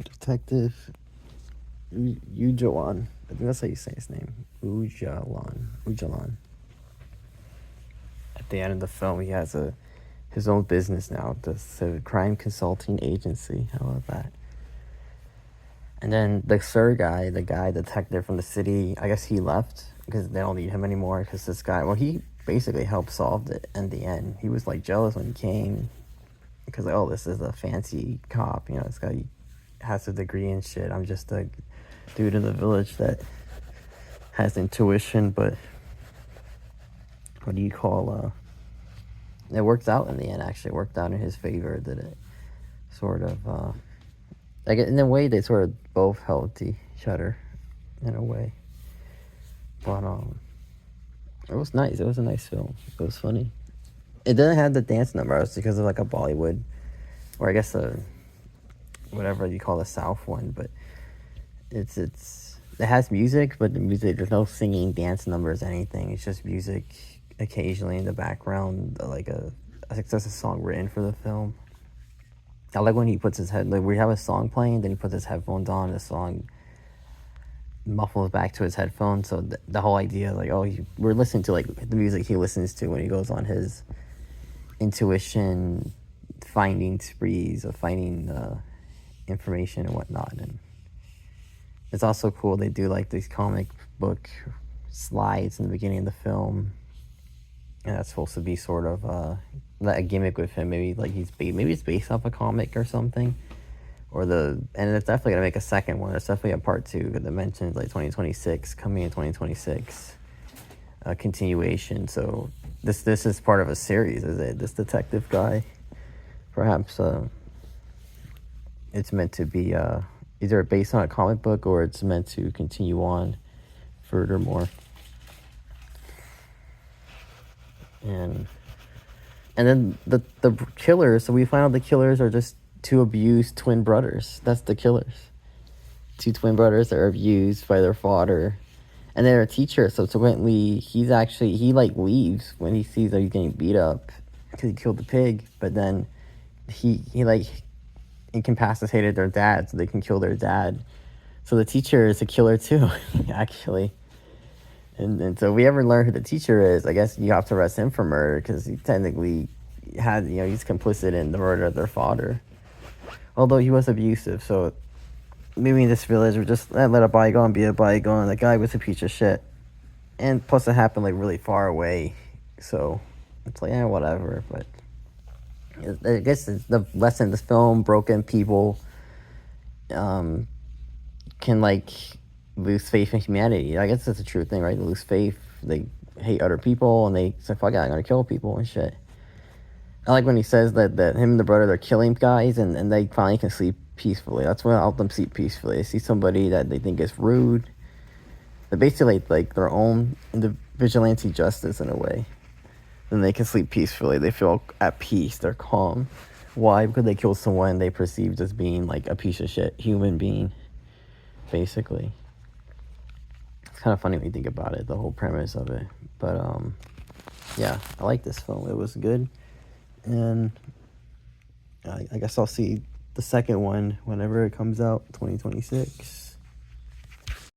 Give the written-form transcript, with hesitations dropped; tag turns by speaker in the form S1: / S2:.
S1: Detective Ujjwalan. I think that's how you say his name. Ujjalan. At the end of the film, he has his own business now. The crime consulting agency. How about that? And then the Sir guy, the guy detective from the city, I guess he left because they don't need him anymore. Because this guy, well, he basically helped solve it in the end. He was like jealous when he came because like, oh, this is a fancy cop. You know, this guy has a degree and shit. I'm just a dude in the village that has intuition, but what do you call it worked out in the end. Actually, it worked out in his favor. That it sort of like in a way they sort of both helped each other in a way. But it was nice. It was a nice film. It was funny. It didn't have the dance numbers because of like a Bollywood, or I guess whatever you call the South one. But it has music, but the music, there's no singing, dance numbers, anything. It's just music occasionally in the background, like I think that's a song written for the film. I like when he puts his head, like we have a song playing, then he puts his headphones on, and the song muffles back to his headphones. So the whole idea, like, oh, we're listening to like the music he listens to when he goes on his intuition finding sprees of finding information and whatnot. And it's also cool they do like these comic book slides in the beginning of the film, and that's supposed to be sort of a gimmick with him. Maybe like maybe it's based off a comic or something, and it's definitely gonna make a second one. It's definitely a part 2 that mentions like 2026 coming in 2026, continuation. So this is part of a series, is it? This detective guy, perhaps it's meant to be either based on a comic book or it's meant to continue on furthermore. And then the killers, so we find out the killers are just 2 abused twin brothers. That's the killers. 2 twin brothers that are abused by their father. And they're a teacher, subsequently he like leaves when he sees that he's getting beat up because he killed the pig, but then he like incapacitated their dad so they can kill their dad. So the teacher is a killer too, actually. And so if we ever learn who the teacher is, I guess you have to arrest him for murder because he technically he's complicit in the murder of their father. Although he was abusive, so maybe in this village we just let a bygone be a bygone. The guy was a piece of shit. And plus it happened like really far away. So it's like, whatever. But I guess it's the lesson of this film, broken people can like lose faith in humanity. I guess that's a true thing, right? They lose faith, they hate other people, and they say, fuck it, I'm gonna kill people and shit. I like when he says that him and the brother, they're killing guys and they finally can sleep peacefully. That's when I help them sleep peacefully. They see somebody that they think is rude. They basically like their own vigilante justice in a way. Then they can sleep peacefully. They feel at peace. They're calm. Why? Because they killed someone they perceived as being like a piece of shit human being, basically. It's kind of funny when you think about it, the whole premise of it. But yeah, I like this film. It was good, and I guess I'll see the second one whenever it comes out, 2026.